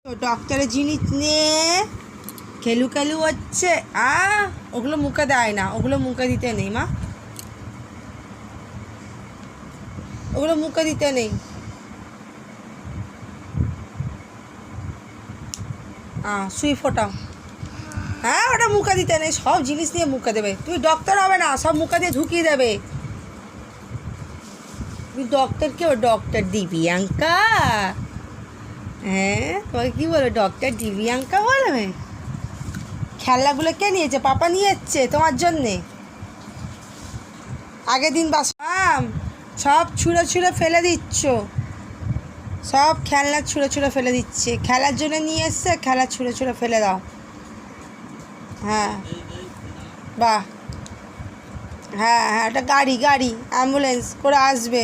তো ডক্টরের জিনিস নিয়ে খেলু খেলু হচ্ছে। ওগুলো মুখে দেয় না, ওগুলো মুখে দিতে নেই মা, ওগুলো মুখে দিতে নেই। সুই ফোটাও। হ্যাঁ, ওটা মুখে দিতে নেই, সব জিনিস নিয়ে মুখে দেবে। তুমি ডক্টর হবে না, সব মুখে দিয়ে ঢুকিয়ে দেবে। তুমি ডক্টর কে? ডক্টর দিব্যাঙ্কা? হ্যাঁ, তোমাকে কী বলো, ডক্টর দিব্যাঙ্কা বলবে? খেলনাগুলো কে নিয়েছে? পাপা নিয়ে এসছে তোমার জন্যে। আগের দিন সব ছুঁড়ে ছুঁড়ে ফেলে দিচ্ছ, সব খেলনা ছুঁড়ে ছুঁড়ে ফেলে দিচ্ছে। খেলার জন্য নিয়ে এসছে, খেলা ছুঁড়ে ছুঁড়ে ফেলে দাও। হ্যাঁ, বাহ, হ্যাঁ হ্যাঁ, এটা গাড়ি অ্যাম্বুলেন্স করে আসবে।